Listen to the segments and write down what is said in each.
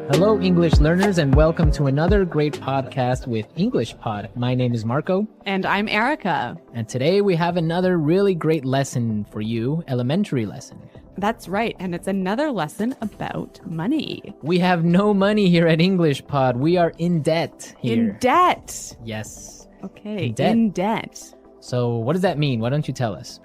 Hello, English learners, and welcome to another great podcast with English Pod. My name is Marco. And I'm Erica. And today we have another really great lesson for you, elementary lesson. That's right, and it's another lesson about money. We have no money here at English Pod. We are in debt here. In debt. Yes. Okay, In debt. in debt. So what does that mean? Why don't you tell us?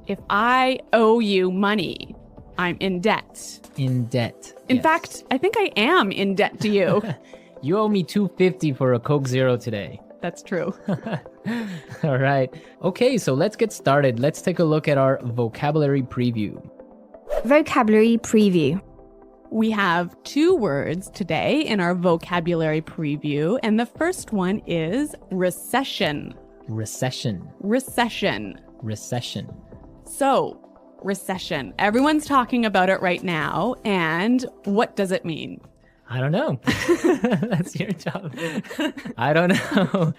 If I owe you money, I'm in debt. In debt. In Yes. fact, I think I am in debt to you. You owe me $2.50 for a Coke Zero today. That's true. All right. Okay, so let's get started. Let's take a look at our vocabulary preview. Vocabulary preview. We have 2 words today in our vocabulary preview, and the first one is recession. Recession. Recession. Recession. So, recession. Everyone's talking about it right now, and what does it mean? I don't know. That's your job. I don't know.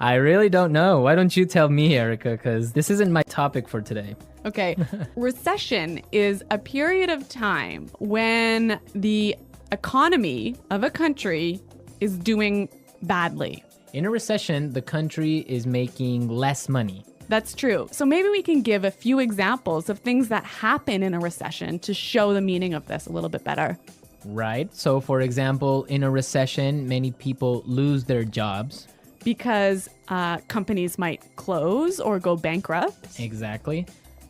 I really don't know. Why don't you tell me, Erica? Because this isn't my topic for today. Okay. Recession is a period of time when the economy of a country is doing badly. In a recession, the country is making less money. That's true. So maybe we can give a few examples of things that happen in a recession to show the meaning of this a little bit better. Right. So, for example, in a recession, many people lose their jobs. Because companies might close or go bankrupt. Exactly.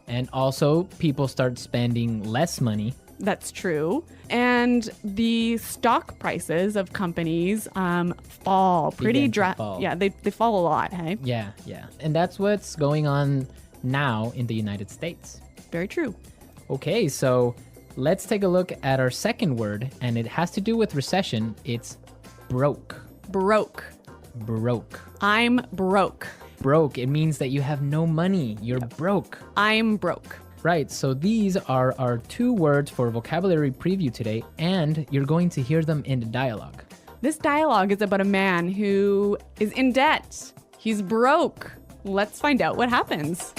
And also, people start spending less money. That's true. And the stock prices of companies fall pretty Begin to fall. Yeah, they fall a lot, hey? Yeah. And that's what's going on now in the United States. Very true. Okay, so let's take a look at our second word, and it has to do with recession. It's broke. Broke. Broke. I'm broke. Broke, it means that you have no money. You're broke. I'm broke. Right, so these are our 2 words for vocabulary preview today, and you're going to hear them in the dialogue. This dialogue is about a man who is in debt. He's broke. Let's find out what happens.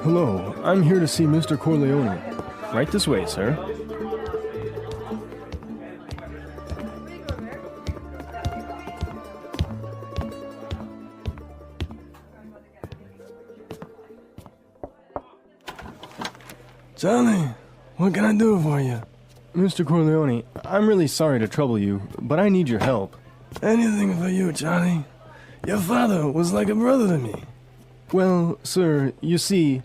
Hello, I'm here to see Mr. Corleone. Right this way, sir. Charlie, what can I do for you? Mr. Corleone, I'm really sorry to trouble you, but I need your help. Anything for you, Charlie. Your father was like a brother to me. Well, sir, you see,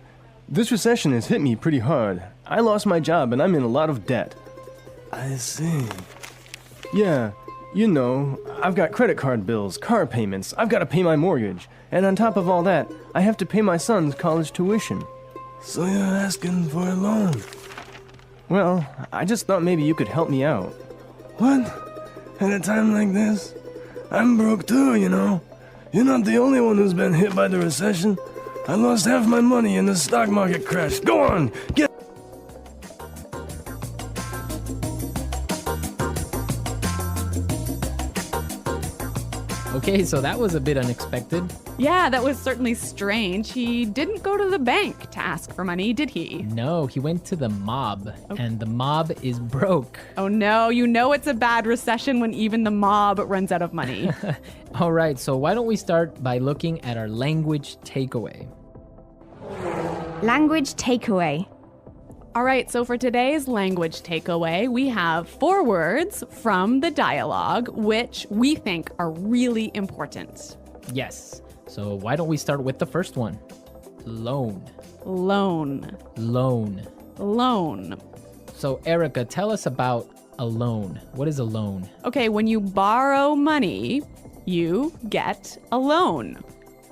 this recession has hit me pretty hard. I lost my job and I'm in a lot of debt. I see. Yeah, you know, I've got credit card bills, car payments, I've got to pay my mortgage, and on top of all that, I have to pay my son's college tuition. So you're asking for a loan? Well, I just thought maybe you could help me out. What? At a time like this? I'm broke too, you know. You're not the only one who's been hit by the recession. I lost half my money in the stock market crash. Go on, get... Okay, so that was a bit unexpected. Yeah, that was certainly strange. He didn't go to the bank to ask for money, did he? No, he went to the mob, and the mob is broke. Oh no, you know it's a bad recession when even the mob runs out of money. All right, so why don't we start by looking at our language takeaway? Language takeaway. All right, so for today's language takeaway, we have 4 words from the dialogue, which we think are really important. Yes, so why don't we start with the first one? Loan. Loan. Loan. Loan. So Erica, tell us about a loan. What is a loan? Okay, when you borrow money, you get a loan.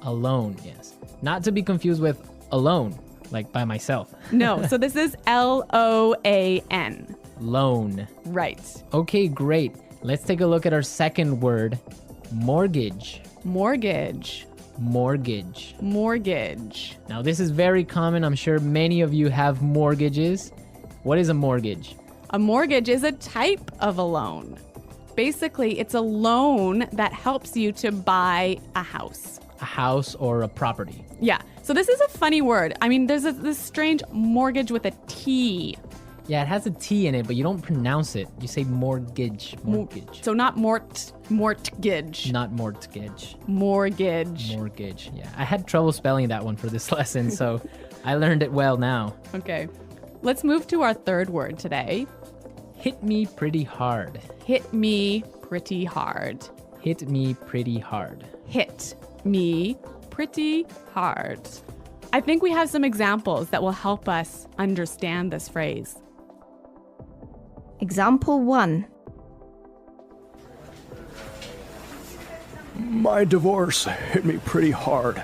A loan, yes. Not to be confused with alone, like by myself. No, so this is L-O-A-N. Loan. Right. Okay, great. Let's take a look at our second word, mortgage. Mortgage. Mortgage. Mortgage. Now, this is very common. I'm sure many of you have mortgages. What is a mortgage? A mortgage is a type of a loan. Basically, it's a loan that helps you to buy a house. A house or a property. Yeah. So this is a funny word. I mean, there's this strange mortgage with a T. Yeah, it has a T in it, but you don't pronounce it. You say mortgage. Mortgage. So not mortgage. Not mortgage. Mortgage. Mortgage. Yeah. I had trouble spelling that one for this lesson, so I learned it well now. Okay. Let's move to our third word today. Hit me pretty hard. Hit me pretty hard. Hit me pretty hard. Hit me pretty hard. I think we have some examples that will help us understand this phrase. Example 1. My divorce hit me pretty hard.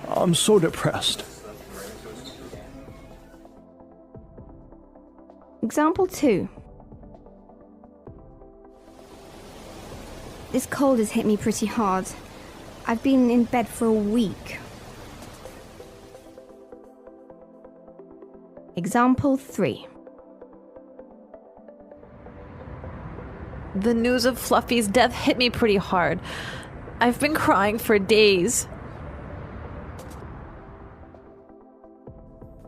I'm so depressed. Example 2. This cold has hit me pretty hard. I've been in bed for a week. Example 3. The news of Fluffy's death hit me pretty hard. I've been crying for days.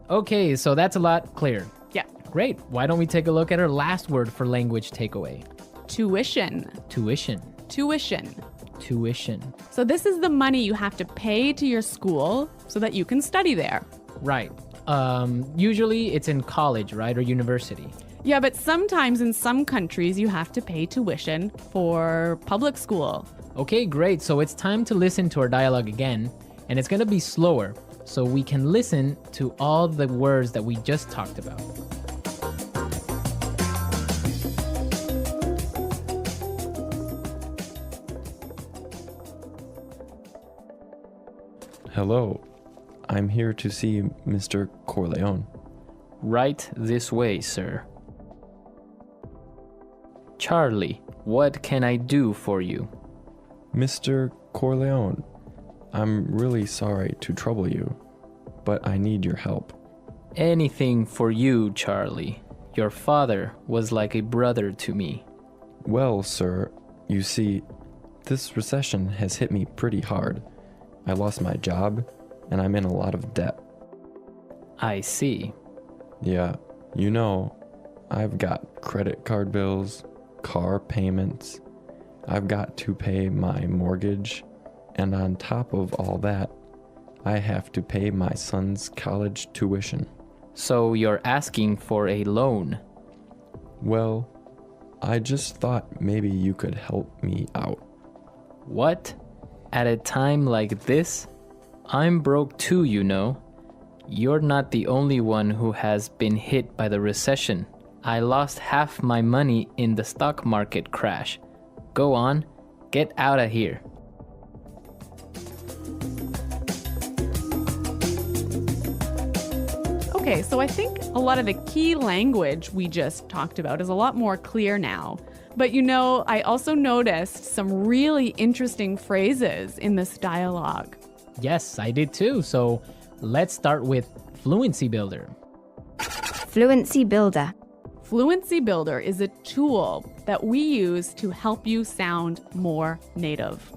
Okay, so that's a lot clearer. Yeah. Great. Why don't we take a look at our last word for language takeaway? Tuition. Tuition. Tuition. Tuition. So this is the money you have to pay to your school so that you can study there. Right. Usually it's in college, right? Or university. Yeah, but sometimes in some countries you have to pay tuition for public school. Okay, great. So it's time to listen to our dialogue again, and it's going to be slower so we can listen to all the words that we just talked about. Hello, I'm here to see Mr. Corleone. Right this way, sir. Charlie, what can I do for you? Mr. Corleone, I'm really sorry to trouble you, but I need your help. Anything for you, Charlie. Your father was like a brother to me. Well, sir, you see, this recession has hit me pretty hard. I lost my job, and I'm in a lot of debt. I see. Yeah, you know, I've got credit card bills, car payments. I've got to pay my mortgage, and on top of all that, I have to pay my son's college tuition. So you're asking for a loan? Well, I just thought maybe you could help me out. What? At a time like this? I'm broke too, you know. You're not the only one who has been hit by the recession. I lost half my money in the stock market crash. Go on, get out of here. Okay, so I think a lot of the key language we just talked about is a lot more clear now. But you know, I also noticed some really interesting phrases in this dialogue. Yes, I did too. So let's start with Fluency Builder. Fluency Builder. Fluency Builder is a tool that we use to help you sound more native.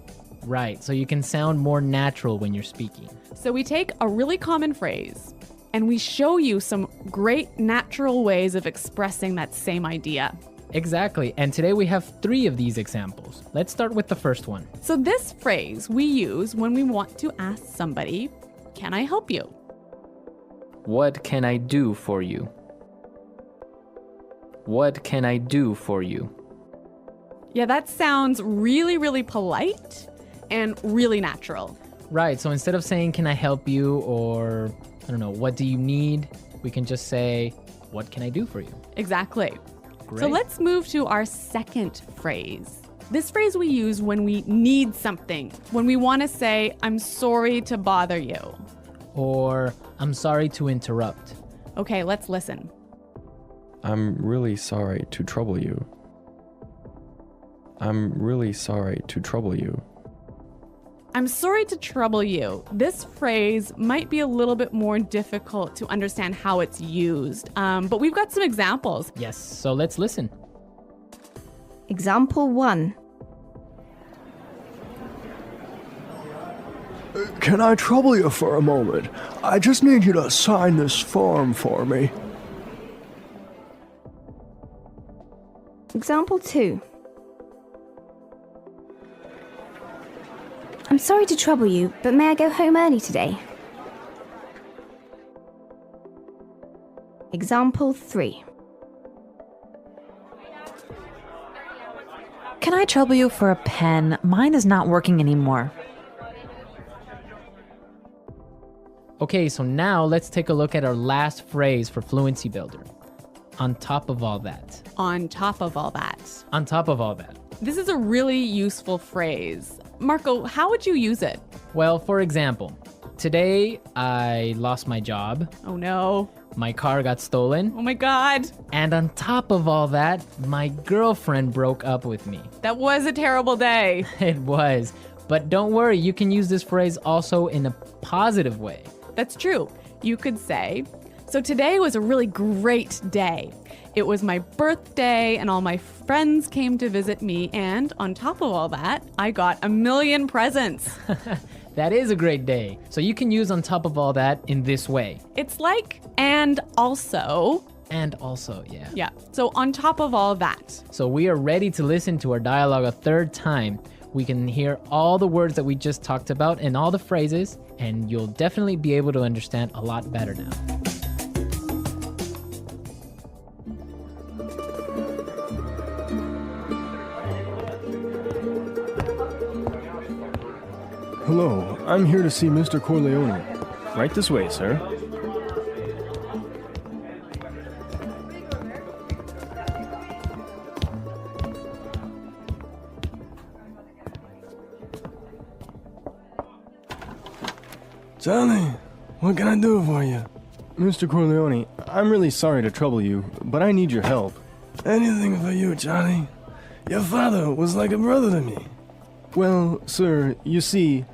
Right, so you can sound more natural when you're speaking. So we take a really common phrase and we show you some great natural ways of expressing that same idea. Exactly, and today we have 3 of these examples. Let's start with the first one. So this phrase we use when we want to ask somebody, "Can I help you?" What can I do for you? What can I do for you? Yeah, that sounds really, really polite and really natural. Right, so instead of saying, can I help you, or, I don't know, what do you need? We can just say, what can I do for you? Exactly. Great. So let's move to our second phrase. This phrase we use when we need something, when we want to say, I'm sorry to bother you. Or, I'm sorry to interrupt. Okay, let's listen. I'm really sorry to trouble you. I'm really sorry to trouble you. I'm sorry to trouble you. This phrase might be a little bit more difficult to understand how it's used, but we've got some examples. Yes, so let's listen. Example 1. Can I trouble you for a moment? I just need you to sign this form for me. Example 2. I'm sorry to trouble you, but may I go home early today? Example 3. Can I trouble you for a pen? Mine is not working anymore. Okay, so now let's take a look at our last phrase for Fluency Builder. On top of all that. On top of all that. On top of all that. This is a really useful phrase. Marco, how would you use it? Well, for example, today I lost my job, Oh no. my car got stolen, Oh my God. and on top of all that, my girlfriend broke up with me. That was a terrible day. It was. But don't worry, you can use this phrase also in a positive way. That's true. You could say, so today was a really great day. It was my birthday and all my friends came to visit me, and on top of all that, I got a million presents. That is a great day. So you can use on top of all that in this way. It's like, and also. And also, yeah. Yeah, so on top of all that. So we are ready to listen to our dialogue a third time. We can hear all the words that we just talked about and all the phrases, and you'll definitely be able to understand a lot better now. Hello, I'm here to see Mr. Corleone. Right this way, sir. Charlie, what can I do for you? Mr. Corleone, I'm really sorry to trouble you, but I need your help. Anything for you, Charlie. Your father was like a brother to me. Well, sir, you see,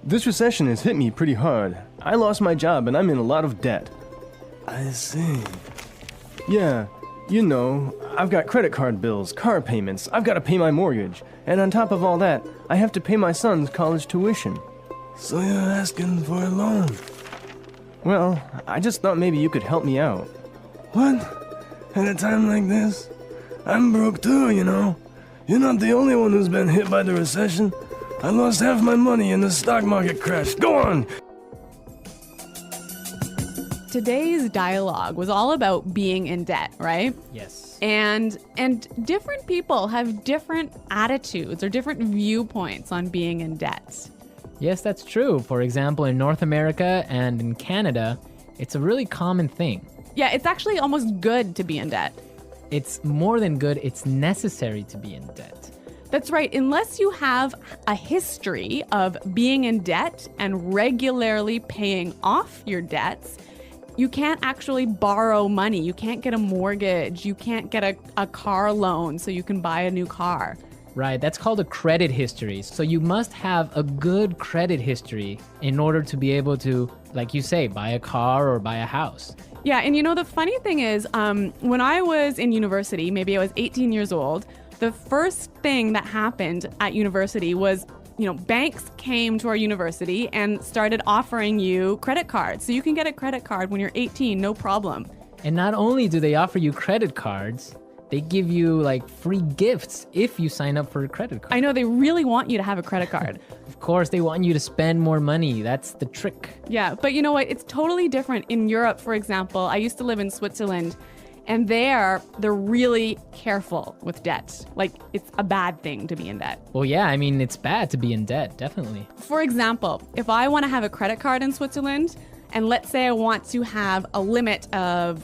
this recession has hit me pretty hard. I lost my job and I'm in a lot of debt. I see. Yeah, you know, I've got credit card bills, car payments, I've got to pay my mortgage, and on top of all that, I have to pay my son's college tuition. So you're asking for a loan? Well, I just thought maybe you could help me out. What? At a time like this? I'm broke too, you know. You're not the only one who's been hit by the recession. I lost half my money and the stock market crashed. Go on! Today's dialogue was all about being in debt, right? Yes. And different people have different attitudes or different viewpoints on being in debt. Yes, that's true. For example, in North America and in Canada, it's a really common thing. Yeah, it's actually almost good to be in debt. It's more than good, it's necessary to be in debt. That's right. Unless you have a history of being in debt and regularly paying off your debts, you can't actually borrow money. You can't get a mortgage. You can't get a car loan so you can buy a new car. Right, that's called a credit history. So you must have a good credit history in order to be able to, like you say, buy a car or buy a house. Yeah, and you know, the funny thing is, when I was in university, maybe I was 18 years old, the first thing that happened at university was, you know, banks came to our university and started offering you credit cards. So you can get a credit card when you're 18, no problem. And not only do they offer you credit cards, they give you like free gifts if you sign up for a credit card. I know, they really want you to have a credit card. Of course, they want you to spend more money. That's the trick. Yeah, but you know what? It's totally different in Europe, for example. I used to live in Switzerland, and they're really careful with debt. Like, it's a bad thing to be in debt. Well, yeah, I mean, it's bad to be in debt, definitely. For example, if I want to have a credit card in Switzerland, and let's say I want to have a limit of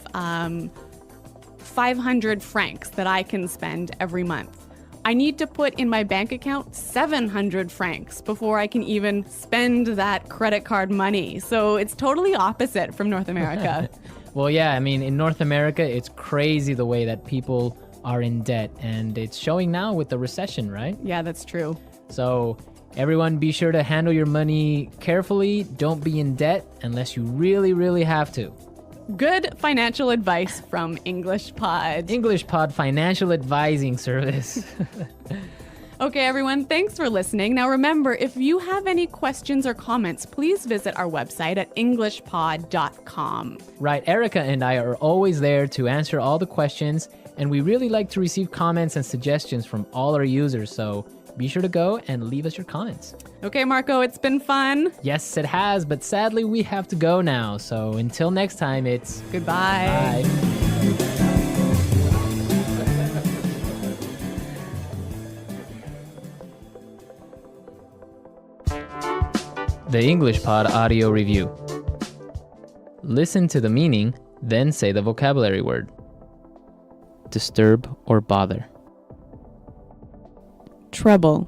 500 francs that I can spend every month, I need to put in my bank account 700 francs before I can even spend that credit card money. So it's totally opposite from North America. Well, yeah, I mean, in North America, it's crazy the way that people are in debt, and it's showing now with the recession, right? Yeah, that's true. So everyone be sure to handle your money carefully. Don't be in debt unless you really, really have to. Good financial advice from English Pod. English Pod Financial Advising Service. Okay, everyone, thanks for listening. Now remember, if you have any questions or comments, please visit our website at englishpod.com. Right, Erica and I are always there to answer all the questions, and we really like to receive comments and suggestions from all our users, so be sure to go and leave us your comments. Okay, Marco, it's been fun. Yes, it has, but sadly we have to go now, so until next time, it's Goodbye. bye. The English Pod Audio Review. Listen to the meaning, then say the vocabulary word. Disturb or bother. Trouble.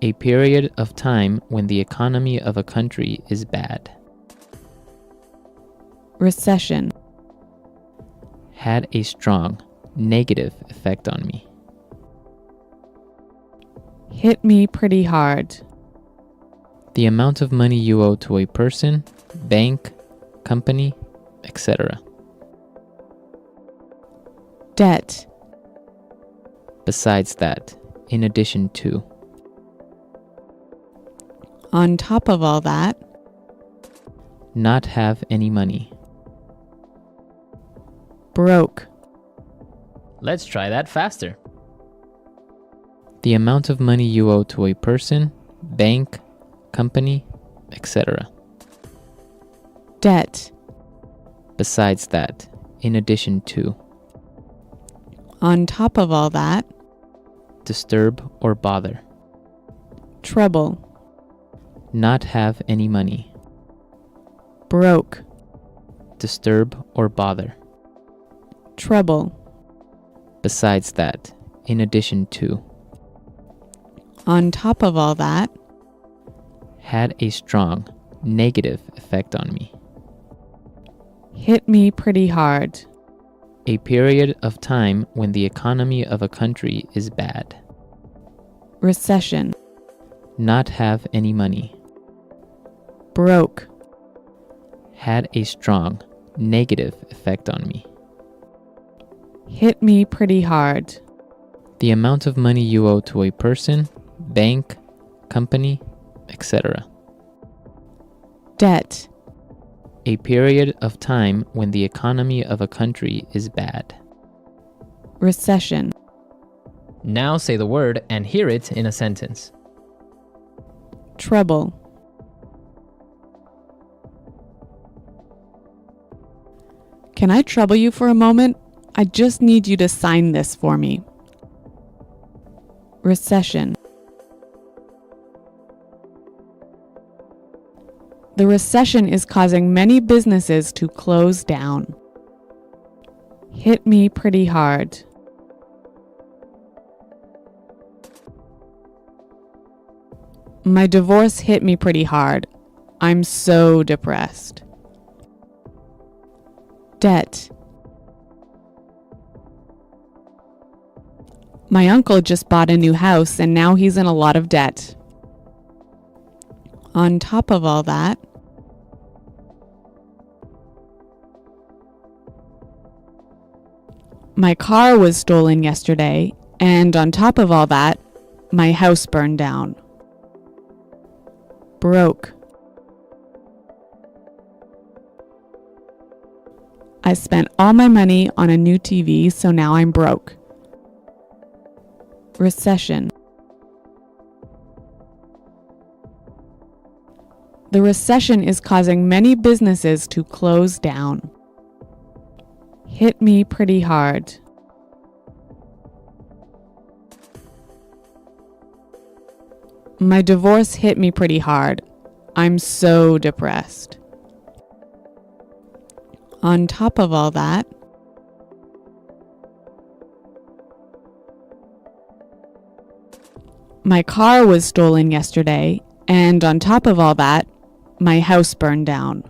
A period of time when the economy of a country is bad. Recession. Had a strong negative effect on me. Hit me pretty hard. The amount of money you owe to a person, bank, company, etc. Debt. Besides that, in addition to. On top of all that. Not have any money. Broke. Let's try that faster. The amount of money you owe to a person, bank, company, etc. Debt. Besides that, in addition to. On top of all that. Disturb or bother. Trouble. Not have any money. Broke. Disturb or bother. Trouble. Besides that, in addition to. On top of all that. Had a strong negative effect on me. Hit me pretty hard. A period of time when the economy of a country is bad. Recession. Not have any money. Broke. Had a strong negative effect on me. Hit me pretty hard. The amount of money you owe to a person, bank, company, etc. Debt. A period of time when the economy of a country is bad. Recession. Now say the word and hear it in a sentence. Trouble. Can I trouble you for a moment? I just need you to sign this for me. Recession. The recession is causing many businesses to close down. Hit me pretty hard. My divorce hit me pretty hard. I'm so depressed. Debt. My uncle just bought a new house and now he's in a lot of debt. On top of all that, my car was stolen yesterday, and on top of all that, my house burned down. Broke. I spent all my money on a new TV, so now I'm broke. Recession. The recession is causing many businesses to close down. Hit me pretty hard. My divorce hit me pretty hard. I'm so depressed. On top of all that, my car was stolen yesterday, and on top of all that, my house burned down.